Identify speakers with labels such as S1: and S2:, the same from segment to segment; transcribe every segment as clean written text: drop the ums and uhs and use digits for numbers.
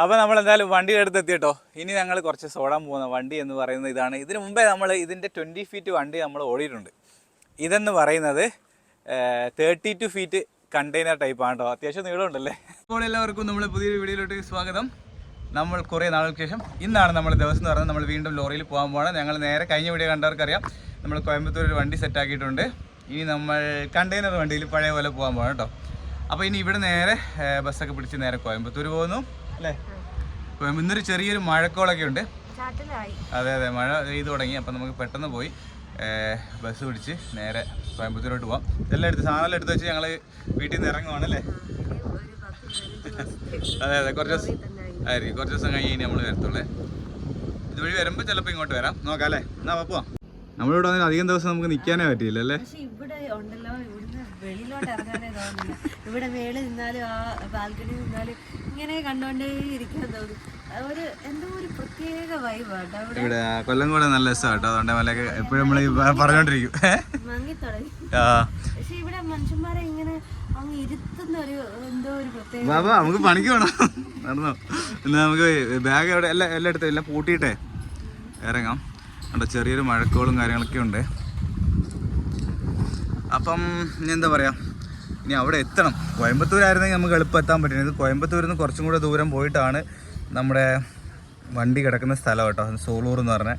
S1: അപ്പോൾ നമ്മൾ എന്തായാലും വണ്ടിയുടെ അടുത്ത് എത്തിയിട്ടോ. ഇനി ഞങ്ങൾ കുറച്ച് ഓടാൻ പോകുന്ന വണ്ടി എന്ന് പറയുന്നത് ഇതാണ്. ഇതിന് മുമ്പേ നമ്മൾ ഇതിൻ്റെ 20 ഫീറ്റ് വണ്ടി നമ്മൾ ഓടിയിട്ടുണ്ട്. ഇതെന്ന് പറയുന്നത് 32 ഫീറ്റ് കണ്ടെയ്നർ ടൈപ്പാണ് കേട്ടോ. അത്യാവശ്യം നീളമുണ്ടല്ലേ. അപ്പോൾ എല്ലാവർക്കും നമ്മൾ പുതിയൊരു വീഡിയോയിലോട്ട് സ്വാഗതം. നമ്മൾ കുറേ നാളുകൾക്ക് ശേഷം ഇന്നാണ് നമ്മൾ ദിവസം എന്ന് പറയുന്നത് നമ്മൾ വീണ്ടും ലോറിയിൽ പോകാൻ പോകണം. ഞങ്ങൾ നേരെ കഴിഞ്ഞ വീഡിയോ കണ്ടവർക്കറിയാം നമ്മൾ കോയമ്പത്തൂർ ഒരു വണ്ടി സെറ്റാക്കിയിട്ടുണ്ട്. ഇനി നമ്മൾ കണ്ടെയ്നർ വണ്ടിയിൽ പഴയ പോലെ പോകാൻ പോകണം കേട്ടോ. അപ്പോൾ ഇനി ഇവിടെ നേരെ ബസ്സൊക്കെ പിടിച്ച് നേരെ കോയമ്പത്തൂർ പോകുന്നു അല്ലേ. ഇന്നൊരു ചെറിയൊരു മഴക്കോളൊക്കെ ഉണ്ട്. അതെ അതെ, മഴ പെയ്തു തുടങ്ങി. അപ്പം നമുക്ക് പെട്ടെന്ന് പോയി ബസ് പിടിച്ച് നേരെ കോയമ്പത്തൂരോട്ട് പോകാം. ഇതെല്ലാം എടുത്ത് സാധനമെല്ലാം എടുത്ത് വെച്ച് ഞങ്ങൾ വീട്ടിൽ നിന്ന് ഇറങ്ങുവാണ് അല്ലേ. അതെ അതെ, കുറച്ച് ദിവസം കഴിഞ്ഞ് നമ്മൾ വരത്തുള്ളേ. ഇതുവഴി വരുമ്പോൾ ചിലപ്പോൾ ഇങ്ങോട്ട് വരാം, നോക്കാം അല്ലേ. എന്നാ പോവാം. നമ്മളിവിടെ വന്നിട്ട് അധികം ദിവസം നമുക്ക് നിൽക്കാനേ പറ്റിയില്ല അല്ലേ.
S2: ഇവിടെ മേളിൽ നിന്നാലും ആ ബാൽക്കണി നിന്നാലും ഇങ്ങനെ കണ്ടോണ്ടേ ഇരിക്കാൻ തോന്നും. ഒരു എന്തോ ഒരു പ്രത്യേക വൈബാട്ടോ
S1: ഇവിടെ. കൊല്ലം കൂടെ നല്ല രസമാട്ടോ. അതുകൊണ്ട് മലയൊക്കെ എപ്പോഴും നമ്മൾ പറഞ്ഞോണ്ടിരിക്കും,
S2: മങ്ങി തുടങ്ങി. പക്ഷെ ഇവിടെ മനുഷ്യന്മാരെ ഇങ്ങനെ അങ്ങ് ഇരുത്തുന്ന ഒരു എന്തോ ഒരു പ്രത്യേക.
S1: ബാബാ നമുക്ക് പണിക്ക് വേണം, നടന്നോ. എന്നാ നമുക്ക് ബാഗ് എവിടെ എല്ലാം എടുത്ത് എല്ലാം പൂട്ടിയിട്ടേ ഇറങ്ങാം. അവിടെ ചെറിയൊരു മഴക്കോളും കാര്യങ്ങളൊക്കെ ഉണ്ട്. അപ്പം ഇനി എന്താ പറയുക, ഇനി അവിടെ എത്തണം. കോയമ്പത്തൂരായിരുന്നെങ്കിൽ നമുക്ക് എളുപ്പം എത്താൻ പറ്റുന്നത്. കോയമ്പത്തൂരിൽ നിന്ന് കുറച്ചും കൂടെ ദൂരം പോയിട്ടാണ് നമ്മുടെ വണ്ടി കിടക്കുന്ന സ്ഥലം കേട്ടോ, സോളൂർ എന്ന് പറഞ്ഞാൽ.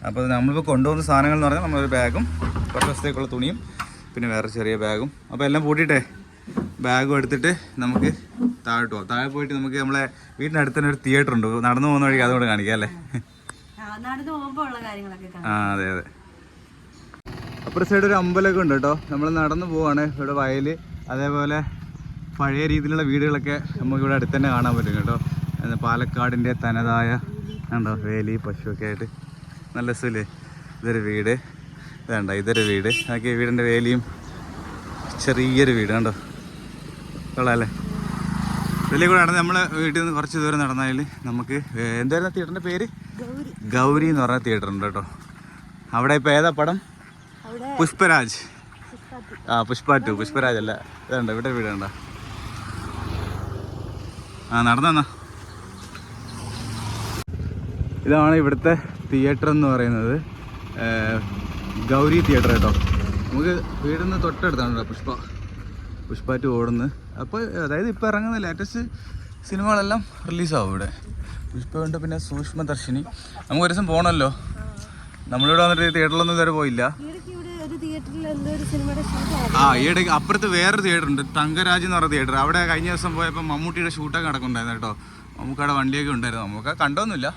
S1: അപ്പോൾ നമ്മളിപ്പോൾ കൊണ്ടുപോകുന്ന സാധനങ്ങൾ എന്ന് പറഞ്ഞാൽ നമ്മളൊരു ബാഗും കുറച്ച് ദിവസത്തേക്കുള്ള തുണിയും പിന്നെ വേറെ ചെറിയ ബാഗും. അപ്പോൾ എല്ലാം പൂട്ടിയിട്ടേ ബാഗും എടുത്തിട്ട് നമുക്ക് താഴോട്ട് പോകാം. താഴെ പോയിട്ട് നമുക്ക് നമ്മളെ വീടിനടുത്ത് തന്നെ ഒരു തിയേറ്റർ ഉണ്ട്, നടന്നു പോകുന്ന വഴിക്ക് അതുകൊണ്ട് കാണിക്കാം അല്ലേ. ആ അതെ അതെ. അപ്പുറത്തെ സൈഡ് ഒരു അമ്പലമൊക്കെ ഉണ്ട് കേട്ടോ. നമ്മൾ നടന്നു പോവാണ്. ഇവിടെ വയൽ, അതേപോലെ പഴയ രീതിയിലുള്ള വീടുകളൊക്കെ നമുക്കിവിടെ അടുത്ത് തന്നെ കാണാൻ പറ്റും കേട്ടോ. പാലക്കാടിൻ്റെ തനതായ ഉണ്ടോ വേലി പശുവൊക്കെ ആയിട്ട് നല്ല രസമില്ലേ. ഇതൊരു വീട്, ഇതുണ്ടോ ഇതൊരു വീട്. അതൊക്കെ വീടിൻ്റെ വേലിയും ചെറിയൊരു വീട് കണ്ടോ, കൊള്ളാമല്ലേ. ഇതിലേ കൂടെ നടന്ന് നമ്മൾ വീട്ടിൽ നിന്ന് കുറച്ച് ദൂരം നടന്നാൽ നമുക്ക് എന്തായിരുന്നു തിയേറ്ററിൻ്റെ പേര്? ഗൗരി എന്ന് പറഞ്ഞ തിയേറ്റർ ഉണ്ട് കേട്ടോ. അവിടെ ഇപ്പോൾ ഏതാ പടം? പുഷ്പരാജ്. ആ പുഷ്പ 2, പുഷ്പരാജ് അല്ല. ഇതുണ്ട് ഇവിടെ വീടുണ്ടോ. ആ നടന്നെന്നാ. ഇതാണ് ഇവിടുത്തെ തിയേറ്റർ എന്ന് പറയുന്നത്, ഗൗരി തിയേറ്റർ കേട്ടോ. നമുക്ക് വീടിൽ നിന്ന് തൊട്ടടുത്താണ് പുഷ്പ 2 ഓടുന്നത്. അപ്പോൾ അതായത് ഇപ്പോൾ ഇറങ്ങുന്ന ലേറ്റസ്റ്റ് സിനിമകളെല്ലാം റിലീസാവും ഇവിടെ. പുഷ്പ ഉണ്ട്, പിന്നെ സൂക്ഷ്മദർശിനി. നമുക്ക് ഒരു ദിവസം പോകണമല്ലോ. നമ്മളിവിടെ വന്നിട്ട് തിയേറ്ററിലൊന്നും ഇതുവരെ പോയില്ല. ആ ഈയിടയ്ക്ക് അപ്പുറത്ത് വേറൊരു തിയേറ്റർ ഉണ്ട്, തങ്കരാജ് എന്ന് പറഞ്ഞ തിയേറ്റർ. അവിടെ കഴിഞ്ഞ ദിവസം പോയപ്പോൾ മമ്മൂട്ടിയുടെ ഷൂട്ടൊക്കെ നടക്കുന്നുണ്ടായിരുന്നു കേട്ടോ. നമുക്കവിടെ വണ്ടിയൊക്കെ ഉണ്ടായിരുന്നു. നമുക്ക് കണ്ടൊന്നുമില്ല,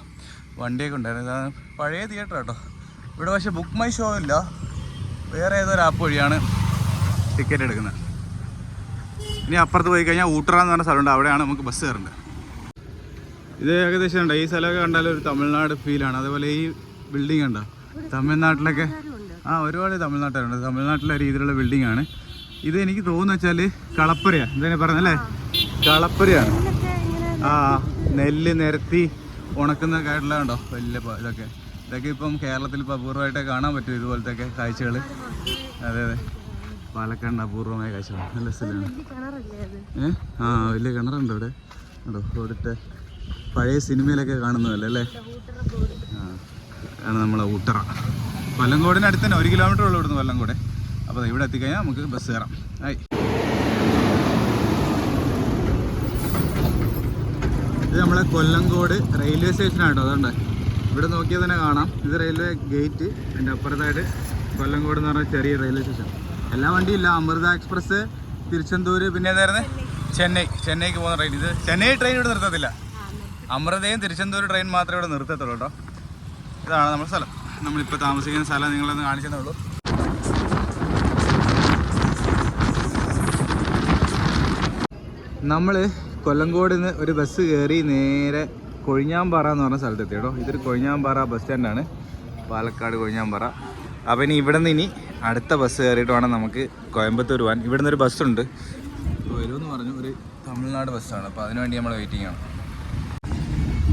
S1: വണ്ടിയൊക്കെ ഉണ്ടായിരുന്നു. പഴയ തിയേറ്റർ കേട്ടോ. ഇവിടെ പക്ഷേ ബുക്ക് മൈ ഷോ ഇല്ല, വേറെ ഏതൊരു ആപ്പ് വഴിയാണ് ടിക്കറ്റ് എടുക്കുന്നത്. ഇനി അപ്പുറത്ത് പോയി കഴിഞ്ഞാൽ ഊട്ടറ എന്ന് പറഞ്ഞ സ്ഥലമുണ്ട്, അവിടെയാണ് നമുക്ക് ബസ് കയറേണ്ടത്. ഇത് ഏകദേശം ഉണ്ട്, ഈ സ്ഥലമൊക്കെ കണ്ടാൽ ഒരു തമിഴ്നാട് ഫീലാണ്. അതേപോലെ ഈ ബിൽഡിംഗ് ഉണ്ടോ, തമിഴ്നാട്ടിലൊക്കെ ഒരുപാട് തമിഴ്നാട്ടിലുണ്ട്. തമിഴ്നാട്ടിലെ രീതിയിലുള്ള ബിൽഡിംഗ് ആണ് ഇത്. എനിക്ക് തോന്നുന്നു വെച്ചാൽ കളപ്പുരയാണ്, എന്തായാലും പറഞ്ഞല്ലേ, കളപ്പുരയാണ്. ആ നെല്ല് നിരത്തി ഉണക്കുന്നൊക്കെ ആയിട്ടുള്ള കണ്ടോ വലിയ ഇതൊക്കെ ഇപ്പം കേരളത്തിൽ ഇപ്പോൾ അപൂർവമായിട്ടേ കാണാൻ പറ്റും ഇതുപോലത്തെ കാഴ്ചകൾ. അതെ അതെ, പാലക്കാടിൻ്റെ അപൂർവമായ കാഴ്ചകൾ. നല്ല സ്ഥലമാണ്. ആ വലിയ കിണറുണ്ട് ഇവിടെ കേട്ടോ. ഇവിടുത്തെ പഴയ സിനിമയിലൊക്കെ കാണുന്നതല്ലേ അല്ലേ. ആണ് നമ്മളെ ഊട്ടറ. കൊല്ലങ്കോടിന് അടുത്ത് തന്നെ 1 കിലോമീറ്റർ ഉള്ളൂ ഇവിടുന്ന് കൊല്ലങ്കോട്. അപ്പോൾ ഇവിടെ എത്തിക്കഴിഞ്ഞാൽ നമുക്ക് ബസ് കയറാം. ആയി, ഇത് നമ്മളെ കൊല്ലങ്കോട് റെയിൽവേ സ്റ്റേഷനാണ് കേട്ടോ. അതുകൊണ്ട് ഇവിടെ നോക്കിയാൽ തന്നെ കാണാം, ഇത് റെയിൽവേ ഗേറ്റ്. അതിൻ്റെ അപ്പുറത്തായിട്ട് കൊല്ലങ്കോട് എന്ന് പറഞ്ഞ ചെറിയ റെയിൽവേ സ്റ്റേഷൻ. എല്ലാ വണ്ടിയും ഇല്ല, അമൃത എക്സ്പ്രസ്, തിരുച്ചെന്തൂർ, പിന്നെ ഏതായിരുന്നു ചെന്നൈക്ക് പോകുന്ന ട്രെയിൻ. ഇത് ചെന്നൈ ട്രെയിൻ ഇവിടെ നിർത്തത്തില്ല, അമൃതയും തിരുച്ചെന്തൂർ ട്രെയിൻ മാത്രമേ ഇവിടെ നിർത്തത്തുള്ളൂ കേട്ടോ. ഇതാണ് നമ്മുടെ സ്ഥലം, നമ്മളിപ്പോൾ താമസിക്കുന്ന സ്ഥലം നിങ്ങളൊന്ന് കാണിച്ചതേ ഉള്ളൂ. നമ്മൾ കൊല്ലങ്കോട് നിന്ന് ഒരു ബസ് കയറി നേരെ കൊഴിഞ്ഞാമ്പാറ എന്ന് പറഞ്ഞ സ്ഥലത്തെത്തി കേട്ടോ. ഇതൊരു കൊഴിഞ്ഞാമ്പാറ ബസ് സ്റ്റാൻഡാണ്, പാലക്കാട് കൊഴിഞ്ഞാമ്പാറ. അപ്പോൾ ഇനി ഇവിടെ നിന്ന് ഇനി അടുത്ത ബസ് കയറിയിട്ട് വേണം നമുക്ക് കോയമ്പത്തൂർ പോകാൻ. ഇവിടെ നിന്നൊരു ബസ്സുണ്ട്, വരുമെന്ന് പറഞ്ഞു, ഒരു തമിഴ്നാട് ബസ്സാണ്. അപ്പോൾ അതിനുവേണ്ടി നമ്മൾ വെയിറ്റിംഗ് ആണ്.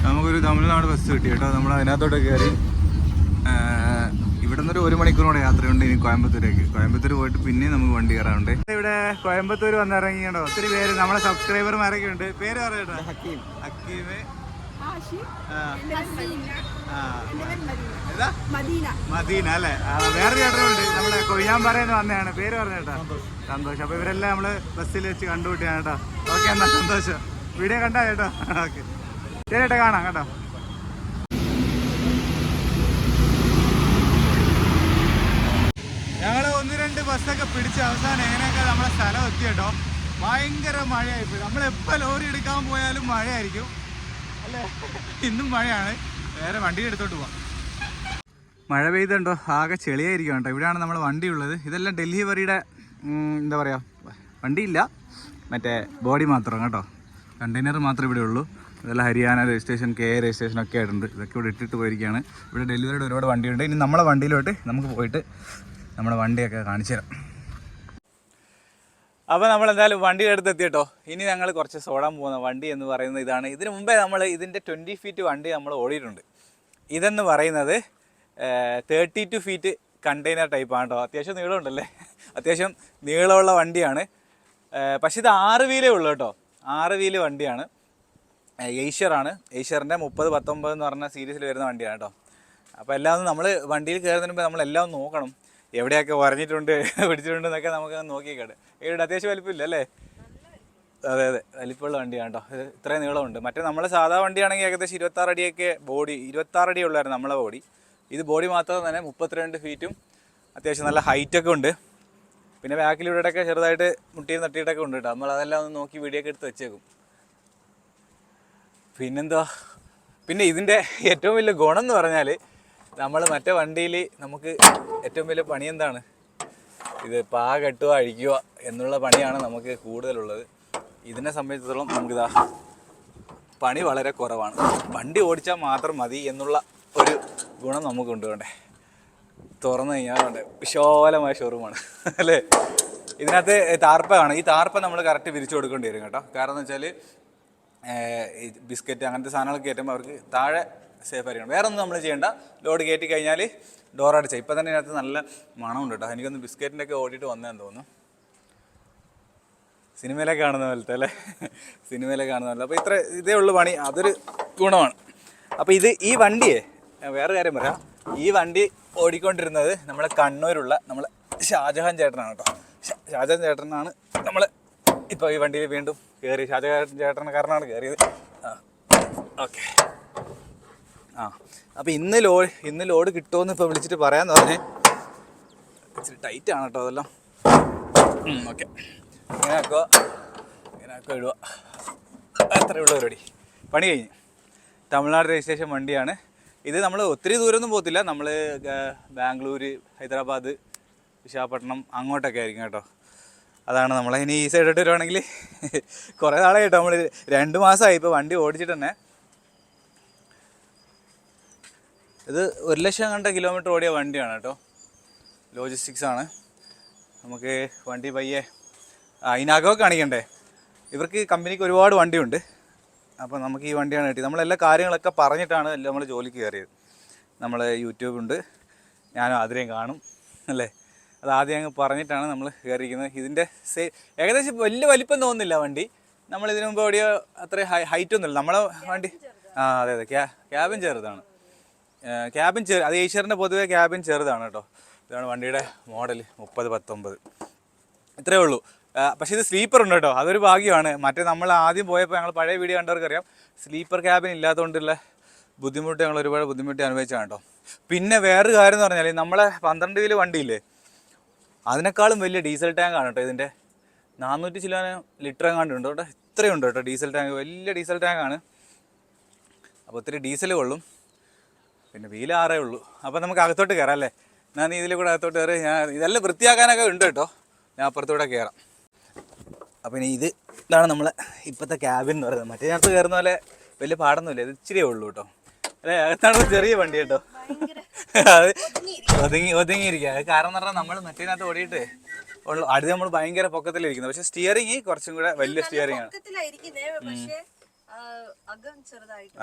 S1: നമുക്കൊരു തമിഴ്നാട് ബസ് കിട്ടി കേട്ടോ. നമ്മൾ അതിനകത്തോട്ട് കയറി ഇവിടെ നിന്നൊരു 1 മണിക്കൂറോടെ യാത്രയുണ്ട് ഇനി കോയമ്പത്തൂരേക്ക്. കോയമ്പത്തൂർ പോയിട്ട് പിന്നെ നമുക്ക് വണ്ടി കയറാറുണ്ട്. ഇവിടെ കോയമ്പത്തൂർ വന്നിറങ്ങിയോ ഒത്തിരി പേര്, നമ്മളെ സബ്സ്ക്രൈബർമാരൊക്കെ ഉണ്ട്. പേര് പറയട്ടെ? ഹക്കീം. മദീന അല്ലേ? വേറെ ചേട്ടനുണ്ട്, നമ്മളെ കൊയ്യാമ്പറയെന്ന് വന്നതാണ്, പേര് പറഞ്ഞു കേട്ടോ, സന്തോഷം. അപ്പൊ ഇവരെല്ലാം നമ്മള് ബസ്സിൽ വെച്ച് കണ്ടുപിട്ടിയാണ് കേട്ടോ. ഓക്കെ, എന്നാ സന്തോഷം. വീഡിയോ കണ്ടാ കേട്ടോ. ഓക്കെ, ശരി കേട്ടോ, കാണാം കേട്ടോ. ഞങ്ങൾ 1-2 ബസ്സൊക്കെ പിടിച്ച് അവസാനം എങ്ങനെയൊക്കെ നമ്മളെ സ്ഥലം എത്തി കേട്ടോ. ഭയങ്കര മഴയായിപ്പോയി. നമ്മളെപ്പോൾ ലോറി എടുക്കാൻ പോയാലും മഴയായിരിക്കും അല്ലേ? ഇന്നും മഴയാണ്. വേറെ വണ്ടി എടുത്തോട്ട് പോവാം. മഴ പെയ്തുണ്ടോ, ആകെ ചെളിയായിരിക്കും കേട്ടോ. ഇവിടെയാണ് നമ്മൾ വണ്ടി ഉള്ളത്. ഇതെല്ലാം ഡൽഹിവറിയുടെ എന്താ പറയുക, വണ്ടിയില്ല, മറ്റേ ബോഡി മാത്രം കേട്ടോ. കണ്ടെയ്നർ മാത്രമേ ഇവിടെ ഉള്ളൂ. ഇതെല്ലാം ഹരിയാന രജിസ്ട്രേഷൻ, KA രജിസ്ട്രേഷൻ ഒക്കെ ആയിട്ടുണ്ട്. ഇതൊക്കെ ഇവിടെ ഇട്ടിട്ട് പോയിരിക്കുകയാണ്. ഇവിടെ ഡെലിവറിയുടെ ഒരുപാട് വണ്ടിയുണ്ട്. ഇനി നമ്മളെ വണ്ടിയിലോട്ട് നമുക്ക് പോയിട്ട് നമ്മുടെ വണ്ടിയൊക്കെ കാണിച്ചു തരാം. അപ്പോൾ നമ്മൾ എന്തായാലും വണ്ടി എടുത്തെത്തി കേട്ടോ. ഇനി ഞങ്ങൾ കുറച്ച് സോടാൻ പോകുന്ന വണ്ടി എന്ന് പറയുന്നത് ഇതാണ്. ഇതിന് മുമ്പേ നമ്മൾ ഇതിൻ്റെ 20 ഫീറ്റ് വണ്ടി നമ്മൾ ഓടിയിട്ടുണ്ട്. ഇതെന്ന് പറയുന്നത് 32 ഫീറ്റ് കണ്ടെയ്നർ ടൈപ്പാണ് കേട്ടോ. അത്യാവശ്യം നീളമുണ്ടല്ലേ, അത്യാവശ്യം നീളമുള്ള വണ്ടിയാണ്. പക്ഷേ ഇത് 6 വീലേ ഉള്ളൂ കേട്ടോ. 6 വീല് വണ്ടിയാണ്. ഏഷ്യറാണ്. ഏഷ്യറിൻ്റെ 3019 എന്ന് പറഞ്ഞ സീരീസിൽ വരുന്ന വണ്ടിയാണ് കേട്ടോ. അപ്പോൾ എല്ലാം നമ്മൾ വണ്ടിയിൽ കയറുന്നതിന് മുമ്പ് നമ്മളെല്ലാം നോക്കണം, എവിടെയൊക്കെ വരഞ്ഞിട്ടുണ്ട് പിടിച്ചിട്ടുണ്ട് എന്നൊക്കെ നമുക്ക് നോക്കിക്കേട്ടെ. ഇവിടെ അത്യാവശ്യം വലിപ്പമില്ല അല്ലേ? അതെ അതെ, വലിപ്പമുള്ള വണ്ടിയാണ് കേട്ടോ. ഇത് ഇത്രയും നീളമുണ്ട്. മറ്റേ നമ്മളെ സാധാ വണ്ടിയാണെങ്കിൽ ഏകദേശം 26 അടിയൊക്കെ ബോഡി, 26 അടി ഉള്ളായിരുന്നു നമ്മളെ ബോഡി. ഇത് ബോഡി മാത്രം തന്നെ 32 ഫീറ്റും അത്യാവശ്യം നല്ല ഹൈറ്റൊക്കെ ഉണ്ട്. പിന്നെ ബാക്കിലൂടെയൊക്കെ ചെറുതായിട്ട് മുട്ടിയും തട്ടിയിട്ടൊക്കെ ഉണ്ട് കേട്ടോ. നമ്മളതെല്ലാം ഒന്ന് നോക്കി വീഡിയോ ഒക്കെ എടുത്ത് വെച്ചേക്കും. പിന്നെന്താ, പിന്നെ ഇതിൻ്റെ ഏറ്റവും വലിയ ഗുണം എന്ന് പറഞ്ഞാൽ നമ്മൾ മറ്റേ വണ്ടിയിൽ നമുക്ക് ഏറ്റവും വലിയ പണി എന്താണ്, ഇത് പാ കെട്ടുക അഴിക്കുക എന്നുള്ള പണിയാണ് നമുക്ക് കൂടുതലുള്ളത്. ഇതിനെ സംബന്ധിച്ചിടത്തോളം നമുക്കിതാ പണി വളരെ കുറവാണ്. വണ്ടി ഓടിച്ചാൽ മാത്രം മതി എന്നുള്ള ഒരു ഗുണം നമുക്കുണ്ട്. വേണ്ടേ, തുറന്നു കഴിഞ്ഞാൽ വേണ്ടേ വിശാലമായ ഷോറൂമാണ് അല്ലേ? ഇതിനകത്ത് താർപ്പ കാണും. ഈ താർപ്പ നമ്മൾ കറക്റ്റ് വിരിച്ചു കൊടുക്കേണ്ടി വരും കേട്ടോ. കാരണം എന്ന് വെച്ചാൽ ഈ ബിസ്ക്കറ്റ് അങ്ങനത്തെ സാധനങ്ങളൊക്കെ കയറ്റുമ്പോൾ അവർക്ക് താഴെ സേഫ് ആയിരിക്കണം. വേറെ ഒന്നും നമ്മൾ ചെയ്യേണ്ട. ലോഡ് കയറ്റി കഴിഞ്ഞാൽ ഡോർ അടിച്ചാൽ. ഇപ്പം തന്നെ ഇതിനകത്ത് നല്ല മണമുണ്ട് കേട്ടോ. എനിക്കൊന്ന് ബിസ്ക്കറ്റിൻ്റെ ഒക്കെ ഓടിയിട്ട് വന്നതെന്ന് തോന്നുന്നു. സിനിമയിലൊക്കെ കാണുന്ന പോലത്തെ അല്ലേ, സിനിമയിലൊക്കെ കാണുന്ന പോലെ. അപ്പോൾ ഇതേ ഉള്ളു പണി, അതൊരു ഗുണമാണ്. അപ്പോൾ ഈ വണ്ടിയെ വേറെ കാര്യം പറയാം, ഈ വണ്ടി ഓടിക്കൊണ്ടിരുന്നത് നമ്മളെ കണ്ണൂരുള്ള നമ്മളെ ഷാജഹാൻ ചേട്ടനാണ് കേട്ടോ. ഷാജഹാൻ ചേട്ടനാണ് നമ്മൾ ഇപ്പോൾ ഈ വണ്ടിയിൽ വീണ്ടും കയറി. ഷാജഹാൻ ചേട്ടൻ കാരണമാണ് കയറിയത്. ഓക്കെ. അപ്പോൾ ഇന്ന് ലോഡ് കിട്ടുമെന്ന് ഇപ്പോൾ വിളിച്ചിട്ട് പറയാമെന്ന് പറഞ്ഞേ. ഇച്ചിരി ടൈറ്റാണ് കേട്ടോ അതെല്ലാം. ഓക്കെ, ഇങ്ങനെയൊക്കെ ഇടുക. അത്രയുള്ള പരിപാടി, പണി കഴിഞ്ഞ്. തമിഴ്നാട് രജിസ്ട്രേഷൻ വണ്ടിയാണ് ഇത്. നമ്മൾ ഒത്തിരി ദൂരമൊന്നും പോകത്തില്ല. നമ്മൾ ബാംഗ്ലൂർ, ഹൈദരാബാദ്, വിശാഖപട്ടണം അങ്ങോട്ടൊക്കെ ആയിരിക്കും കേട്ടോ. അതാണ് നമ്മളെ. ഇനി ഈ സൈഡിട്ട് വരുവാണെങ്കിൽ കുറേ നാളായിട്ടോ, നമ്മൾ 2 മാസമായി ഇപ്പോൾ വണ്ടി ഓടിച്ചിട്ട് തന്നെ. ഇത് 1,00,000 കിലോമീറ്റർ ഓടിയ വണ്ടിയാണ് കേട്ടോ. ലോജിസ്റ്റിക്സ് ആണ്. നമുക്ക് വണ്ടി പയ്യെ അതിനകമൊക്കെ കാണിക്കണ്ടേ. ഇവർക്ക് കമ്പനിക്ക് ഒരുപാട് വണ്ടിയുണ്ട്. അപ്പോൾ നമുക്ക് ഈ വണ്ടിയാണ് കിട്ടി. നമ്മളെല്ലാ കാര്യങ്ങളൊക്കെ പറഞ്ഞിട്ടാണ് നമ്മൾ ജോലിക്ക് കയറിയത്. നമ്മൾ യൂട്യൂബുണ്ട്, ഞാനും ആദ്യം കാണും അല്ലേ. അത് ആദ്യം അങ്ങ് പറഞ്ഞിട്ടാണ് നമ്മൾ കയറിയിരിക്കുന്നത്. ഇതിൻ്റെ ഏകദേശം വലിയ വലിപ്പം തോന്നുന്നില്ല വണ്ടി. നമ്മളിതിനു മുമ്പ് ഓടിയ അത്ര ഹൈറ്റ് ഒന്നുമില്ല നമ്മളെ വണ്ടി. അതെ അതെ, ക്യാബിൻ ചെറുതാണ്. അത് ഏഷ്യറിൻ്റെ പൊതുവേ ക്യാബിൻ ചെറുതാണ് കേട്ടോ. ഇതാണ് വണ്ടിയുടെ മോഡൽ 3019. ഇത്രയേ ഉള്ളൂ. പക്ഷേ ഇത് സ്ലീപ്പർ ഉണ്ട് കേട്ടോ, അതൊരു ഭാഗ്യമാണ്. മറ്റേ നമ്മൾ ആദ്യം പോയപ്പോൾ ഞങ്ങൾ പഴയ വീഡിയോ കണ്ടവർക്കറിയാം, സ്ലീപ്പർ ക്യാബിൻ ഇല്ലാത്തതുകൊണ്ടുള്ള ബുദ്ധിമുട്ട് ഞങ്ങൾ ഒരുപാട് ബുദ്ധിമുട്ടി അനുഭവിച്ചാണ് കേട്ടോ. പിന്നെ വേറൊരു കാര്യം എന്ന് പറഞ്ഞാൽ നമ്മളെ 12 വീല് വണ്ടിയില്ലേ, അതിനേക്കാളും വലിയ ഡീസൽ ടാങ്കാണ് കേട്ടോ. ഇതിൻ്റെ 400 ചില ലിറ്റർ എങ്ങാണ്ടുണ്ട് കേട്ടോ. ഇത്രയുണ്ട് കേട്ടോ ഡീസൽ ടാങ്ക്, വലിയ ഡീസൽ ടാങ്കാണ്. അപ്പോൾ ഒത്തിരി ഡീസൽ കൊള്ളും. പിന്നെ വീല് 6 ഉള്ളൂ. അപ്പോൾ നമുക്ക് അകത്തോട്ട് കയറാം അല്ലേ? ഞാൻ ഇതിൽ കൂടെ അകത്തോട്ട് കയറി. ഞാൻ ഇതെല്ലാം വൃത്തിയാക്കാനൊക്കെ ഉണ്ട് കേട്ടോ. ഞാൻ അപ്പുറത്തൂടെ കയറാം. അപ്പോൾ ഇനി ഇതാണ് നമ്മളെ ഇപ്പോഴത്തെ ക്യാബിൻ എന്ന് പറയുന്നത്. മറ്റേ ഞങ്ങൾക്ക് കയറുന്ന പോലെ വലിയ പാടൊന്നുമില്ല, ഇത് ഇച്ചിരിയേ ഉള്ളൂ കേട്ടോ അല്ലേ. അകത്താണ് ചെറിയ വണ്ടി കേട്ടോ. അത് ഒതുങ്ങിയിരിക്കുക. അത് കാരണം എന്ന് പറഞ്ഞാൽ നമ്മൾ മറ്റേനകത്ത് ഓടിയിട്ട് ഉള്ളു. അടുത്ത് നമ്മൾ ഭയങ്കര പൊക്കത്തിലിരിക്കുന്നത്. പക്ഷെ സ്റ്റിയറിങ് കുറച്ചും കൂടെ വലിയ സ്റ്റിയറിംഗ് ആണ്.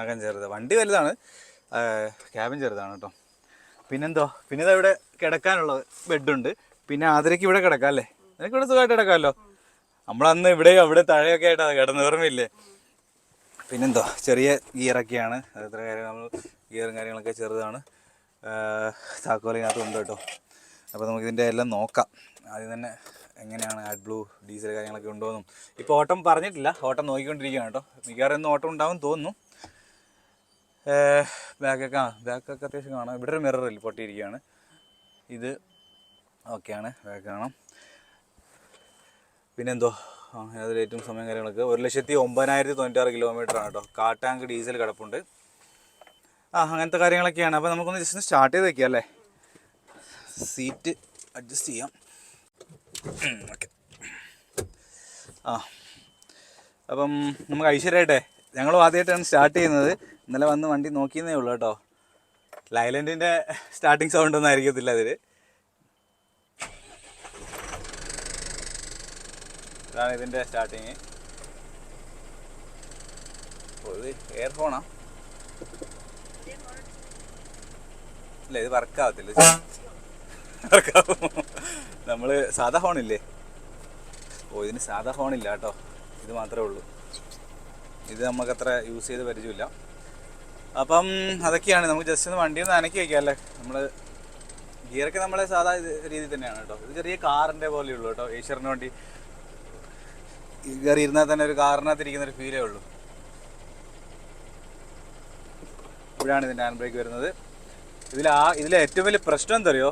S1: അകം ചെറുത്, വണ്ടി വലുതാണ്, ക്യാബിൻ ചെറുതാണ് കേട്ടോ. പിന്നെന്തോ, പിന്നെ ഇതാ ഇവിടെ കിടക്കാനുള്ള ബെഡുണ്ട്. പിന്നെ ആതിരയ്ക്ക് ഇവിടെ കിടക്കാം അല്ലേ? നിനക്ക് ഇവിടെ സുഖമായിട്ട് കിടക്കാമല്ലോ. നമ്മളന്ന് ഇവിടെ അവിടെ താഴെയൊക്കെ ആയിട്ടാണ് കിടന്ന്, ഓർമ്മയില്ലേ? പിന്നെന്തോ ചെറിയ ഗിയറൊക്കെയാണ്. അത്ര കാര്യം നമ്മൾ ഗിയറും കാര്യങ്ങളൊക്കെ ചെറുതാണ്. താക്കോലിനകത്ത് ഉണ്ട് കേട്ടോ. അപ്പോൾ നമുക്കിതിൻ്റെ എല്ലാം നോക്കാം. ആദ്യം തന്നെ എങ്ങനെയാണ് ആഡ് ബ്ലൂ ഡീസൽ കാര്യങ്ങളൊക്കെ ഉണ്ടോയെന്നും. ഇപ്പോൾ ഓട്ടം പറഞ്ഞിട്ടില്ല, ഓട്ടം നോക്കിക്കൊണ്ടിരിക്കുകയാണ് കേട്ടോ. മിക്കവാറും ഇന്ന് ഓട്ടം ഉണ്ടാവും തോന്നുന്നു. ബാക്കൊക്കെ അത്യാവശ്യം കാണാം. ഇവിടെ ഒരു മിററിൽ പൊട്ടിയിരിക്കുകയാണ്. ഇത് ഓക്കെയാണ്, ബാക്ക് കാണാം. പിന്നെന്തോ അതിൽ ഏറ്റവും സമയം കാര്യങ്ങളൊക്കെ 1,09,096 കിലോമീറ്ററാണ് കേട്ടോ. കാട്ടാങ്ക് ഡീസൽ കിടപ്പുണ്ട്. അങ്ങനത്തെ കാര്യങ്ങളൊക്കെയാണ്. അപ്പോൾ നമുക്കൊന്ന് ജസ്റ്റ് സ്റ്റാർട്ട് ചെയ്ത് വയ്ക്കാം അല്ലേ. സീറ്റ് അഡ്ജസ്റ്റ് ചെയ്യാം. ഓക്കെ. അപ്പം നമുക്ക് ഐശ്വര്യമായിട്ടെ ഞങ്ങളും ആദ്യമായിട്ടാണ് സ്റ്റാർട്ട് ചെയ്യുന്നത്. ഇന്നലെ വന്ന് വണ്ടി നോക്കിയെന്നേ ഉള്ളൂ കേട്ടോ. ലൈലൻഡിൻ്റെ സ്റ്റാർട്ടിങ് സൗണ്ട് ഒന്നും ആയിരിക്കത്തില്ല അതിൽ. ഇതാണ് ഇതിൻ്റെ സ്റ്റാർട്ടിങ്. ഇത് എയർഫോണാ? ഇല്ല, ഇത് വർക്കാവത്തില്ല. വർക്കാവും. നമ്മൾ സാധാ ഫോണില്ലേ? ഇതിന് സാധാ ഫോണില്ല കേട്ടോ. ഇത് മാത്രമേ ഉള്ളൂ. ഇത് നമുക്കത്ര യൂസ് ചെയ്ത് പരിചയമില്ല. അപ്പം അതൊക്കെയാണ്. നമുക്ക് ജസ്റ്റ് ഒന്ന് വണ്ടി ഒന്ന് അനക്കി വയ്ക്കാം അല്ലേ. നമ്മൾ ഗിയറൊക്കെ നമ്മളെ സാധാ രീതിയിൽ തന്നെയാണ് കേട്ടോ. ഇത് ചെറിയ കാറിൻ്റെ പോലെയുള്ളൂ കേട്ടോ. ഏഷ്യറിന് വണ്ടി കയറി ഇരുന്നാൽ തന്നെ ഒരു കാറിനകത്തിരിക്കുന്നൊരു ഫീലേ ഉള്ളൂ. ഇവിടെയാണ് ഇതിൻ്റെ ഹാൻഡ് ബ്രേക്ക് വരുന്നത്. ഇതിലെ ഏറ്റവും വലിയ പ്രശ്നം എന്താ അറിയോ?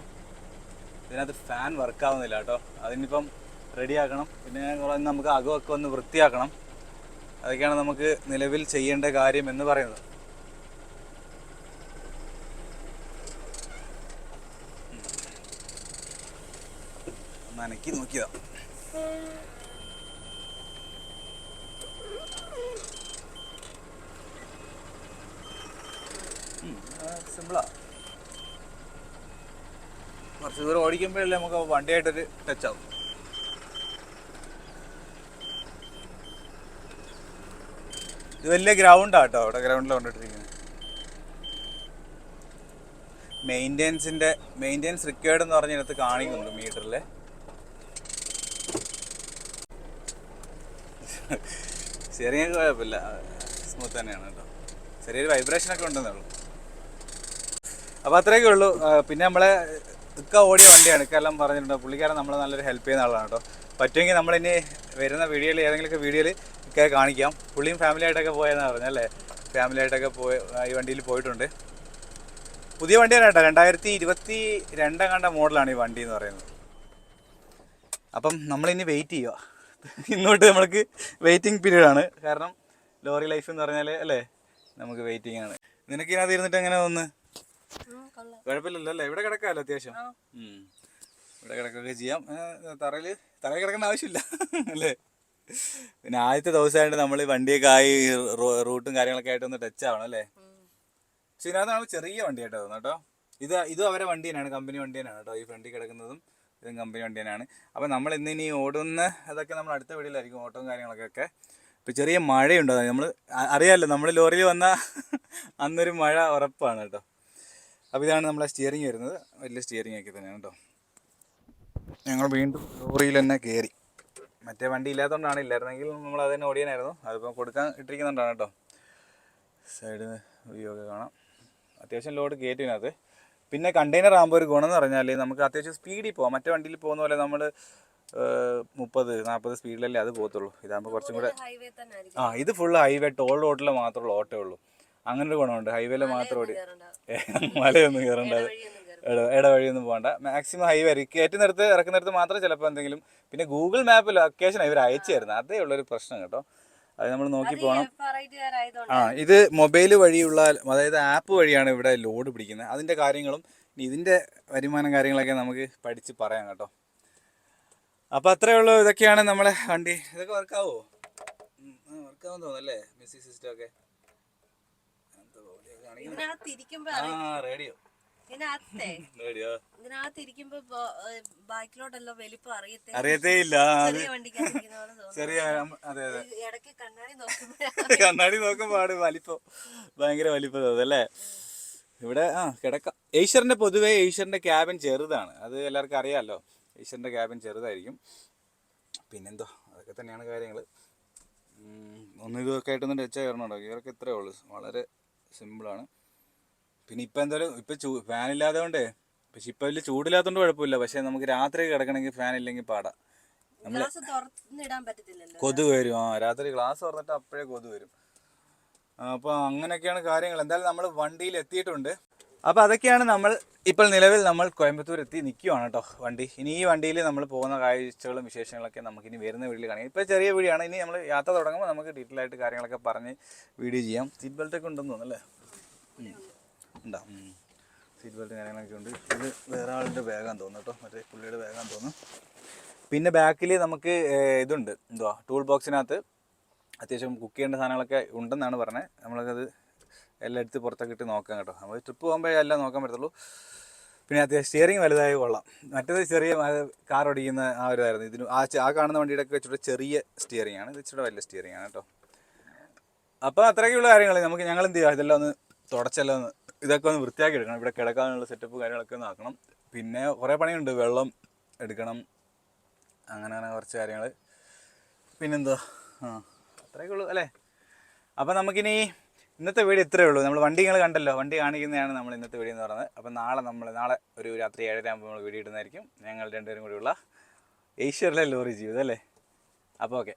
S1: ഇതിനകത്ത് ഫാൻ വർക്കാവുന്നില്ല കേട്ടോ. അതിനിപ്പം റെഡിയാക്കണം. പിന്നെ നമുക്ക് അകമൊക്കെ ഒന്ന് വൃത്തിയാക്കണം. അതൊക്കെയാണ് നമുക്ക് നിലവിൽ ചെയ്യേണ്ട കാര്യം എന്ന് പറയുന്നത്. ഒന്ന് അനക്കി നോക്കിയതാ. സിമ്പിളാ. കുറച്ച് ദൂരം ഓടിക്കുമ്പോഴല്ലേ നമുക്ക് വണ്ടിയായിട്ടൊരു ടച്ചാവും. ഇത് വലിയ ഗ്രൗണ്ടാണ് കേട്ടോ. അവിടെ ഗ്രൗണ്ടിൽ കൊണ്ടിട്ടിരിക്കുന്നത്. മെയിൻ്റെനൻസ് റിക്വയർഡ് എന്ന് പറഞ്ഞതിനകത്ത് കാണിക്കുന്നുണ്ട് മീറ്ററിൽ. സ്റ്റിയറിംഗ് കുഴപ്പമില്ല, സ്മൂത്ത് തന്നെയാണ് കേട്ടോ. ചെറിയൊരു വൈബ്രേഷനൊക്കെ ഉണ്ടെന്നേ ഉള്ളൂ. അപ്പോൾ അത്രയൊക്കെ ഉള്ളൂ. പിന്നെ നമ്മളെ ഓടിയ വണ്ടിയാണ്. എല്ലാം പറഞ്ഞിട്ടുണ്ട്. പുള്ളിക്കാരൻ നമ്മളെ നല്ലൊരു ഹെൽപ്പ് ചെയ്യുന്ന ആളാണ് കേട്ടോ. പറ്റുമെങ്കിൽ നമ്മളിനി വരുന്ന വീഡിയോയിൽ ഏതെങ്കിലുമൊക്കെ വീഡിയോയിൽ ഒക്കെ കാണിക്കാം. പുള്ളിയും ഫാമിലിയായിട്ടൊക്കെ പോയെന്നാണ് പറഞ്ഞല്ലേ. ഫാമിലിയായിട്ടൊക്കെ ഈ വണ്ടിയിൽ പോയിട്ടുണ്ട്. പുതിയ വണ്ടിയാണ് കേട്ടോ. 2022 മോഡലാണ് ഈ വണ്ടി എന്ന് പറയുന്നത്. അപ്പം നമ്മളിനി വെയിറ്റ് ചെയ്യുക. ഇങ്ങോട്ട് നമ്മൾക്ക് വെയിറ്റിംഗ് പീരീഡാണ്. കാരണം ലോറി ലൈഫ് എന്ന് പറഞ്ഞാൽ അല്ലേ, നമുക്ക് വെയിറ്റിംഗ് ആണ്. നിനക്ക് ഇതിനകത്ത് ഇരുന്നിട്ട് എങ്ങനെ തോന്നുന്നു? കുഴപ്പമില്ലല്ലോ അല്ലേ? ഇവിടെ കിടക്കാമല്ലോ അത്യാവശ്യം. ഇവിടെ കിടക്കുകയൊക്കെ ചെയ്യാം. തറയിൽ കിടക്കേണ്ട ആവശ്യമില്ല അല്ലേ. പിന്നെ ആദ്യത്തെ ദിവസമായിട്ട് നമ്മൾ വണ്ടിയൊക്കെ ആയി റൂട്ടും കാര്യങ്ങളൊക്കെ ആയിട്ട് ഒന്ന് ടച്ച് ആവണം അല്ലേ. പക്ഷെ ഇതിനകത്ത് നമ്മൾ ചെറിയ വണ്ടിയായിട്ട് തോന്നുന്നു കേട്ടോ. ഇതും അവരെ വണ്ടി തന്നെയാണ്, കമ്പനി വണ്ടി തന്നെയാണ് കേട്ടോ. ഈ ഫ്രണ്ടിൽ കിടക്കുന്നതും ഇതും കമ്പനി വണ്ടി തന്നെയാണ്. അപ്പോൾ നമ്മൾ ഇന്നിനി ഓടുന്ന അതൊക്കെ നമ്മൾ അടുത്ത വീട്ടിലായിരിക്കും ഓട്ടവും കാര്യങ്ങളൊക്കെ. ഇപ്പോൾ ചെറിയ മഴയുണ്ടോ? നമ്മൾ അറിയാമല്ലോ, നമ്മൾ ലോറിയിൽ വന്ന അന്നൊരു മഴ ഉറപ്പാണ് കേട്ടോ. അപ്പോൾ ഇതാണ് നമ്മളെ സ്റ്റിയറിങ് വരുന്നത്. വലിയ സ്റ്റിയറിങ് ഒക്കെ തന്നെയാണ് കേട്ടോ. ഞങ്ങൾ വീണ്ടും ലോറിയിൽ തന്നെ കയറി. മറ്റേ വണ്ടി ഇല്ലാത്തതുകൊണ്ടാണ്. ഇല്ലായിരുന്നെങ്കിൽ നമ്മൾ അത് തന്നെ ഓടിയാനായിരുന്നു. അതിപ്പോൾ കൊടുക്കാൻ ഇട്ടിരിക്കുന്നുണ്ടാണ് കേട്ടോ. സൈഡ് വ്യൂ ഒക്കെ കാണാം. അത്യാവശ്യം ലോഡ് കയറ്റിനകത്ത്. പിന്നെ കണ്ടെയ്നർ ആകുമ്പോൾ ഒരു ഗുണം എന്ന് പറഞ്ഞാൽ നമുക്ക് അത്യാവശ്യം സ്പീഡിൽ പോകാം. മറ്റേ വണ്ടിയിൽ പോകുന്ന പോലെ നമ്മൾ 30-40 സ്പീഡിലല്ലേ അത് പോകത്തുള്ളൂ. ഇതാകുമ്പോൾ കുറച്ചും കൂടെ ഇത് ഫുൾ ഹൈവേ ടോൾ റോഡിൽ മാത്രമുള്ള ഓട്ടേ ഉള്ളൂ. അങ്ങനെ ഒരു ഗുണമുണ്ട്. ഹൈവേയിൽ മാത്രം ഓടി മലയൊന്നും കയറേണ്ടത്, ഇടവഴിയൊന്നും പോകണ്ട. മാക്സിമം ഹൈവേ കയറ്റുന്നിടത്ത് ഇറക്കുന്നിടത്ത് മാത്രം ചിലപ്പോൾ എന്തെങ്കിലും. പിന്നെ ഗൂഗിൾ മാപ്പ് ലൊക്കേഷൻ ഇവർ അയച്ചു തരുന്നത്, അതേ ഉള്ളൊരു പ്രശ്നം കേട്ടോ. അത് നമ്മൾ നോക്കി പോകണം. ഇത് മൊബൈൽ വഴിയുള്ള, അതായത് ആപ്പ് വഴിയാണ് ഇവിടെ ലോഡ് പിടിക്കുന്നത്. അതിൻ്റെ കാര്യങ്ങളും ഇതിൻ്റെ വരുമാനം കാര്യങ്ങളൊക്കെ നമുക്ക് പഠിച്ച് പറയാം കേട്ടോ. അപ്പോൾ അത്രയേ ഉള്ളൂ. ഇതൊക്കെയാണ് നമ്മളെ വണ്ടി. ഇതൊക്കെ വർക്കാവോ? വർക്കാവും തോന്നല്ലേ. മ്യൂസിക് സിസ്റ്റം ഒക്കെ റേഡിയോ അറിയത്തേ ഇല്ല. ചെറിയ അതെ അതെ, കണ്ണാടി നോക്കുമ്പോൾ വലിപ്പം ഭയങ്കര വലിപ്പം അതല്ലേ. ഇവിടെ കിടക്കാം. ഏഷ്യറിന്റെ പൊതുവേ ഏഷ്യറിന്റെ ക്യാബിൻ ചെറുതാണ്. അത് എല്ലാവർക്കും അറിയാമല്ലോ. ഏഷ്യറിന്റെ ക്യാബിൻ ചെറുതായിരിക്കും. പിന്നെന്തോ അതൊക്കെ തന്നെയാണ് കാര്യങ്ങൾ. ഒന്ന് ഇതൊക്കെ ആയിട്ടൊന്നും ടച്ച് ആയിരണോ. ഗിയറൊക്കെ ഇത്രയേ ഉള്ളൂ, വളരെ സിമ്പിളാണ്. പിന്നെ ഇപ്പം എന്തായാലും ഇപ്പം ഫാൻ ഇല്ലാതെ കൊണ്ടേ, പക്ഷെ ഇപ്പം വലിയ ചൂടില്ലാത്തതുകൊണ്ട് കുഴപ്പമില്ല. പക്ഷേ നമുക്ക് രാത്രി കിടക്കണമെങ്കിൽ ഫാൻ ഇല്ലെങ്കിൽ പാടാം. നമ്മൾ കൊതുക് വരും. രാത്രി ഗ്ലാസ് തുറന്നിട്ട് അപ്പോഴേ കൊതുക് വരും. അപ്പോൾ അങ്ങനെയൊക്കെയാണ് കാര്യങ്ങൾ. എന്തായാലും നമ്മൾ വണ്ടിയിൽ എത്തിയിട്ടുണ്ട്. അപ്പോൾ അതൊക്കെയാണ് നമ്മൾ ഇപ്പോൾ നിലവിൽ നമ്മൾ കോയമ്പത്തൂർ എത്തി നിൽക്കുവാണ് കേട്ടോ വണ്ടി. ഇനി ഈ വണ്ടിയിൽ നമ്മൾ പോകുന്ന കാഴ്ചകളും വിശേഷങ്ങളൊക്കെ നമുക്കിനി വരുന്ന വീഡിയോയിൽ കാണാം. ഇപ്പോൾ ചെറിയ വീഡിയോ ആണ്. ഇനി നമ്മൾ യാത്ര തുടങ്ങുമ്പോൾ നമുക്ക് ഡീറ്റെയിൽ ആയിട്ട് കാര്യങ്ങളൊക്കെ പറഞ്ഞ് വീഡിയോ ചെയ്യാം. സീറ്റ് ബെൽറ്റൊക്കെ ഉണ്ടെന്ന് തോന്നുന്നല്ലേ? ഉണ്ടോ? സീറ്റ് ബെൽറ്റ് കാര്യങ്ങളൊക്കെ ഉണ്ട്. ഇത് വേറെ ആളുടെ ബാഗാന്ന് തോന്നുന്നു കേട്ടോ, മറ്റേ പുള്ളിയുടെ ബാഗാന്ന് തോന്നുന്നു. പിന്നെ ബാക്കിൽ നമുക്ക് ഇതുണ്ട്, എന്തുവാ, ടൂൾ ബോക്സിനകത്ത് അത്യാവശ്യം കുക്ക് ചെയ്യേണ്ട സാധനങ്ങളൊക്കെ ഉണ്ടെന്നാണ് പറഞ്ഞത്. നമ്മളത് എല്ലാം എടുത്ത് പുറത്തൊക്കെ ഇട്ട് നോക്കാം കേട്ടോ. നമ്മൾ ട്രിപ്പ് പോകുമ്പോഴേ എല്ലാം നോക്കാൻ പറ്റത്തുള്ളൂ. പിന്നെ അത്യാവശ്യം സ്റ്റിയറിങ് വലുതായി കൊള്ളാം. മറ്റേത് ചെറിയ കാർ ഓടിക്കുന്ന ആ ഒരു ഇതായിരുന്നു. ഇതിന് ആ കാണുന്ന വണ്ടിയുടെ ഒക്കെ വെച്ചിട്ട് ചെറിയ സ്റ്റിയറിംഗ് ആണ്, ഇത് ഇച്ചിരി വലിയ സ്റ്റിയറിംഗ് ആണ് കേട്ടോ. അപ്പോൾ അത്രയൊക്കെയുള്ള കാര്യങ്ങൾ. ഞങ്ങൾ എന്ത് ചെയ്യുക, ഇതെല്ലാം ഒന്ന് തുടച്ചെല്ലാം ഒന്ന് ഇതൊക്കെ ഒന്ന് വൃത്തിയാക്കി എടുക്കണം. ഇവിടെ കിടക്കാനുള്ള സെറ്റപ്പ് കാര്യങ്ങളൊക്കെ ഒന്ന് ആക്കണം. പിന്നെ കുറേ പണിയുണ്ട്, വെള്ളം എടുക്കണം, അങ്ങനെ കുറച്ച് കാര്യങ്ങൾ. പിന്നെന്തോ അത്രയൊക്കെ ഉള്ളൂ അല്ലേ. അപ്പം നമുക്കിനി ഇന്നത്തെ വീഡിയോ ഇത്രയേ ഉള്ളൂ. നമ്മൾ വണ്ടി നിങ്ങൾ കണ്ടല്ലോ, വണ്ടി കാണിക്കുന്നതാണ് നമ്മൾ ഇന്നത്തെ വീഡിയോ എന്ന് പറയുന്നത്. അപ്പം നാളെ ഒരു രാത്രി 7:30 ആകുമ്പോൾ നമ്മൾ വീഡിയോ ഇടുന്നതായിരിക്കും. ഞങ്ങൾ രണ്ടുപേരും കൂടിയുള്ള ഏഷ്യയിലെ ലോറി ജീവിതം അല്ലേ. അപ്പോൾ ഓക്കെ.